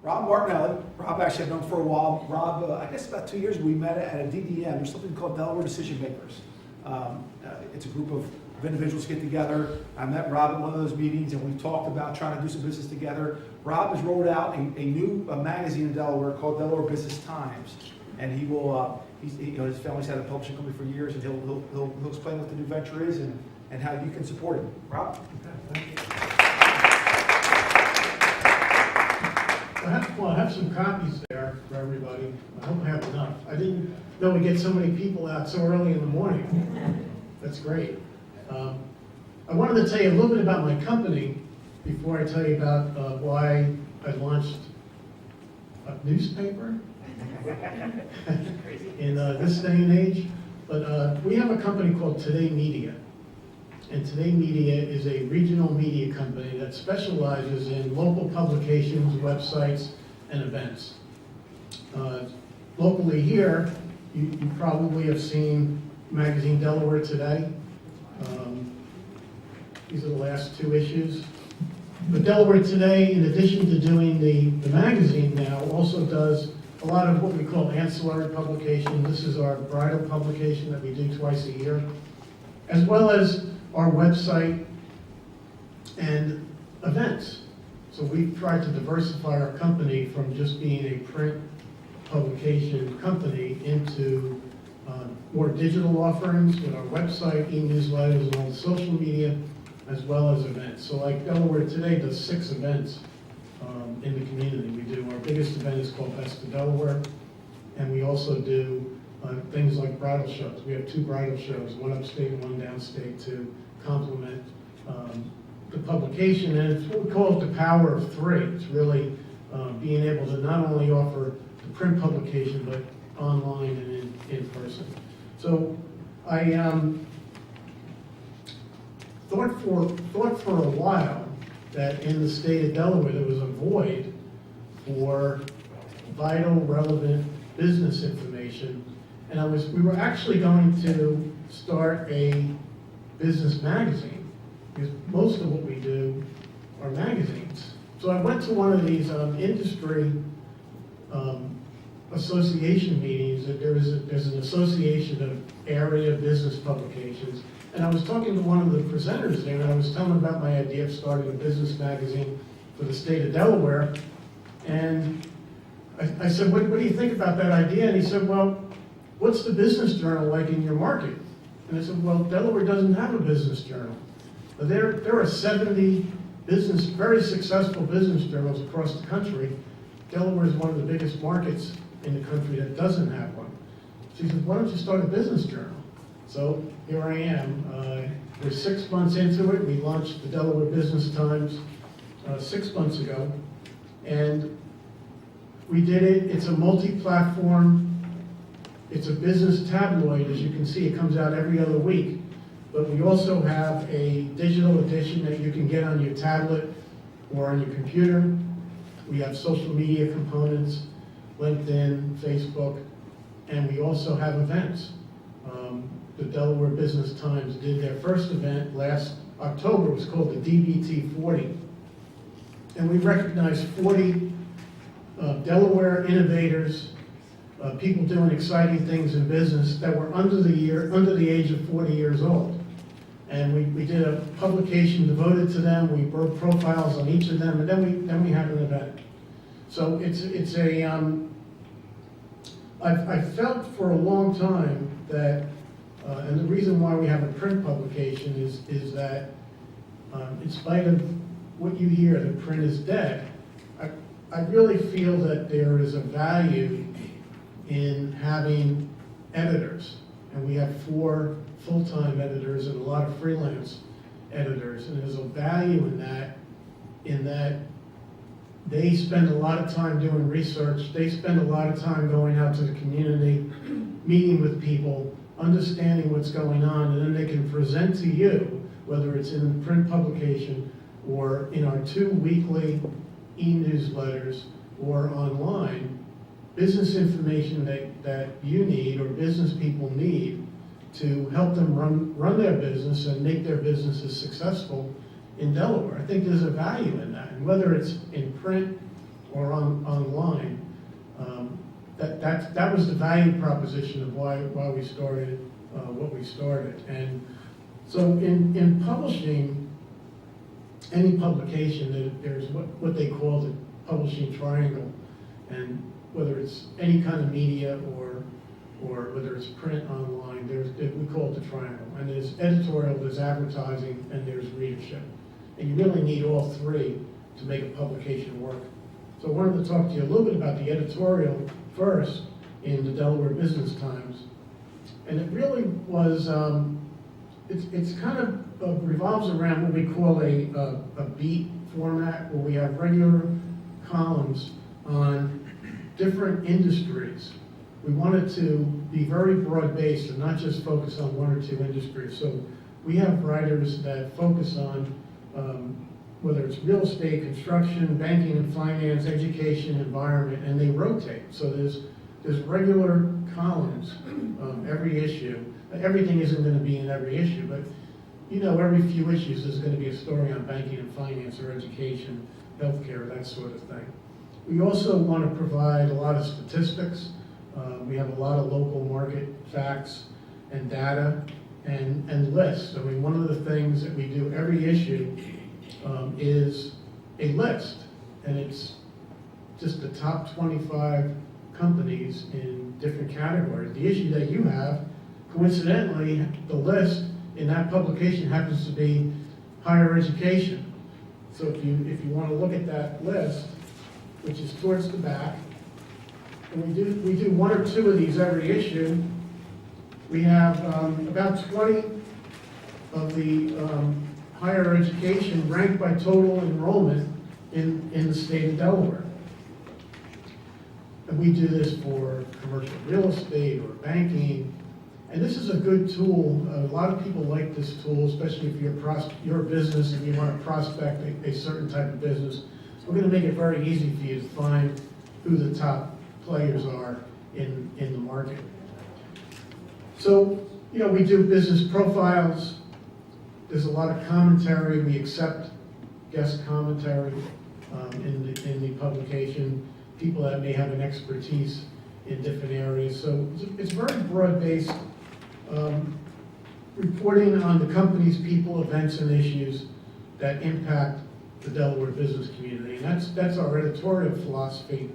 Rob Martinelli. Rob actually I've known for a while. Rob, I guess about 2 years we met at a DDM. There's something called Delaware Decision Makers. It's a group of individuals get together. I met Rob at one of those meetings and we talked about trying to do some business together. Rob has rolled out a new magazine in Delaware called Delaware Business Times. And he will, his family's had a publishing company for years, and he'll explain what the new venture is and how you can support it. Rob? Thank you. I have some copies there for everybody. I hope I have enough. I didn't know we get so many people out so early in the morning. That's great. I wanted to tell you a little bit about my company before I tell you about why I launched a newspaper in this day and age. But we have a company called Today Media. And Today Media is a regional media company that specializes in local publications, websites, and events. Locally here, you probably have seen magazine Delaware Today. These are the last 2 issues. But Delaware Today, in addition to doing the magazine now, also does a lot of what we call ancillary publication. This is our bridal publication that we do twice a year, as well as our website and events. So we've tried to diversify our company from just being a print publication company into more digital offerings with our website, e-newsletters, and all the social media, as well as events. So like Delaware Today does 6 events in the community. We do, our biggest event is called Best of Delaware, and we also do things like bridal shows. We have 2 bridal shows, one upstate and one downstate, to complement the publication. And it's what we call it the power of 3. It's really being able to not only offer the print publication, but online and in person. So I thought for a while that in the state of Delaware there was a void for vital, relevant business information. And we were actually going to start a business magazine, because most of what we do are magazines. So I went to one of these industry association meetings. That there's an association of area business publications. And I was talking to one of the presenters there, and I was telling him about my idea of starting a business magazine for the state of Delaware. And I said, what do you think about that idea? And he said, well, what's the business journal like in your market? And I said, well, Delaware doesn't have a business journal. There are 70 very successful business journals across the country. Delaware is one of the biggest markets in the country that doesn't have one. So he said, why don't you start a business journal? So here I am. We're 6 months into it. We launched the Delaware Business Times 6 months ago. And we did it. It's a multi-platform. It's a business tabloid. As you can see, it comes out every other week. But we also have a digital edition that you can get on your tablet or on your computer. We have social media components, LinkedIn, Facebook, and we also have events. The Delaware Business Times did their first event last October. It was called the DBT 40. And we recognized 40 Delaware innovators, people doing exciting things in business that were under the age of 40 years old. And we did a publication devoted to them. We wrote profiles on each of them, and then we had an event. So it's a I've felt for a long time that, and the reason why we have a print publication is that in spite of what you hear, that print is dead, I really feel that there is a value in having editors. And we have 4 full-time editors and a lot of freelance editors. And there's a value in that they spend a lot of time doing research. They spend a lot of time going out to the community, meeting with people, understanding what's going on, and then they can present to you, whether it's in a print publication or in our 2 weekly e-newsletters or online, business information that you need or business people need to help them run their business and make their businesses successful in Delaware. I think there's a value in that. And whether it's in print or online. That was the value proposition of why we started what we started. And so in publishing any publication, there's what they call the publishing triangle, and whether it's any kind of media or whether it's print, online, we call it the triangle. And there's editorial, there's advertising, and there's readership. And you really need all three to make a publication work. So I wanted to talk to you a little bit about the editorial first in the Delaware Business Times. And it really was, it's kind of revolves around what we call a beat format, where we have regular columns on different industries. We wanted to be very broad-based and not just focus on one or two industries. So we have writers that focus on whether it's real estate, construction, banking and finance, education, environment, and they rotate. So there's regular columns every issue. Everything isn't going to be in every issue, but every few issues there's going to be a story on banking and finance or education, healthcare, that sort of thing. We also want to provide a lot of statistics. We have a lot of local market facts and data and lists. I mean, one of the things that we do every issue is a list, and it's just the top 25 companies in different categories. The issue that you have, coincidentally, the list in that publication happens to be higher education. So if you want to look at that list, which is towards the back, and we do one or two of these every issue. We have about 20 of the higher education ranked by total enrollment in the state of Delaware. And we do this for commercial real estate or banking. And this is a good tool. A lot of people like this tool, especially if you're a business and you want to prospect a certain type of business. We're going to make it very easy for you to find who the top players are in the market. So, we do business profiles. There's a lot of commentary. We accept guest commentary in the publication, people that may have an expertise in different areas. So it's very broad-based reporting on the company's people, events, and issues that impact the Delaware business community. And that's our editorial philosophy.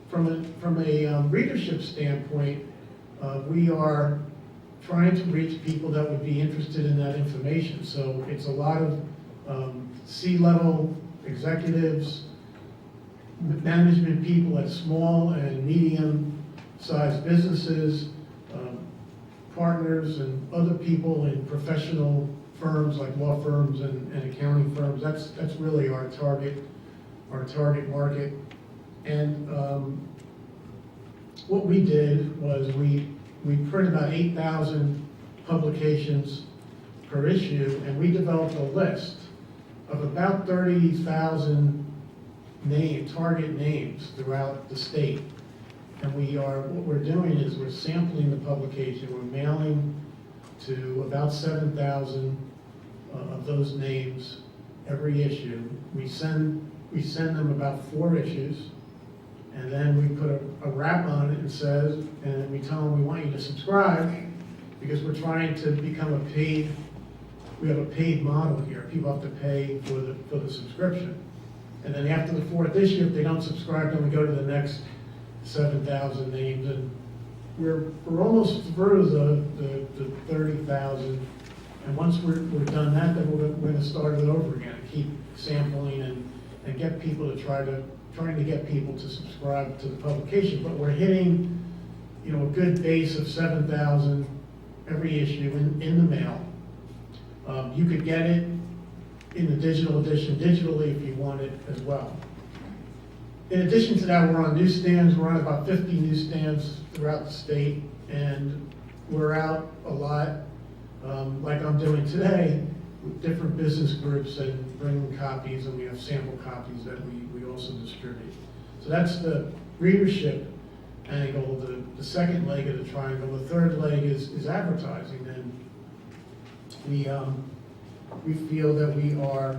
From a readership standpoint, we are trying to reach people that would be interested in that information. So it's a lot of C-level executives, management people at small and medium-sized businesses, partners and other people in professional firms like law firms and accounting firms. That's really our target market. And what we did was we print about 8,000 publications per issue, and we developed a list of about 30,000 target names throughout the state. And what we're doing is we're sampling the publication. We're mailing to about 7,000 of those names every issue. We send them about 4 issues, and then we put a wrap on it and we tell them we want you to subscribe, because we're trying to become we have a paid model here. People have to pay for the subscription. And then after the 4th issue, if they don't subscribe, then we go to the next 7,000 names, and we're almost through the 30,000. And once we're done that, then we're going to start it over again, keep sampling and get people trying to get people to subscribe to the publication. But we're hitting, a good base of 7,000 every issue in the mail. You could get it in the digital edition digitally if you want it as well. In addition to that, we're on newsstands. We're on about 50 newsstands throughout the state, and we're out a lot, like I'm doing today, with different business groups and bringing copies, and we have sample copies that we also distribute. So that's the readership angle, the second leg of the triangle. The third leg is advertising, and we feel that we are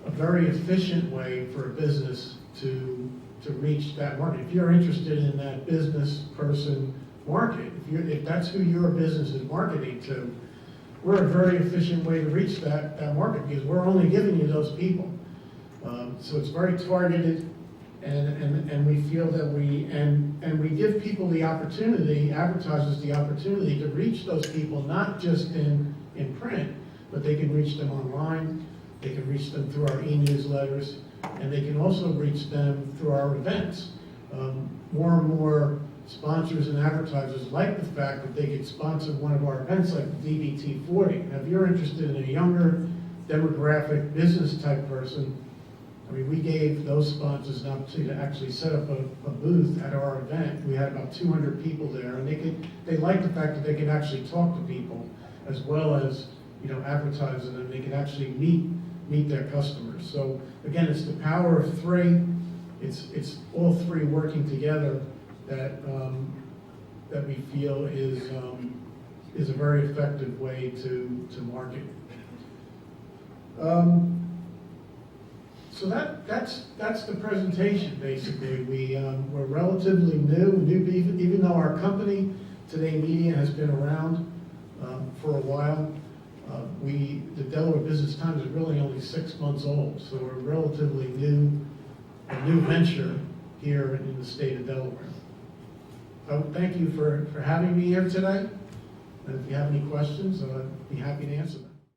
a very efficient way for a business to reach that market. If you're interested in that business person market, if that's who your business is marketing to, we're a very efficient way to reach that market because we're only giving you those people. So it's very targeted, and we feel that we give people the opportunity, advertisers the opportunity to reach those people, not just in print, but they can reach them online, they can reach them through our e-newsletters, and they can also reach them through our events. More and more sponsors and advertisers like the fact that they could sponsor one of our events like the DBT 40. Now, if you're interested in a younger demographic business type person, I mean, we gave those sponsors an opportunity to actually set up a booth at our event. We had about 200 people there, and they liked the fact that they could actually talk to people as well as, advertise them, and they could actually meet their customers. So again, it's the power of three. It's all three working together that we feel is a very effective way to market. So that's the presentation basically. We're relatively new, even though our company Today Media has been around for a while. The Delaware Business Times is really only 6 months old, so we're relatively a new venture here in the state of Delaware. So thank you for having me here today. And if you have any questions, I'd be happy to answer them.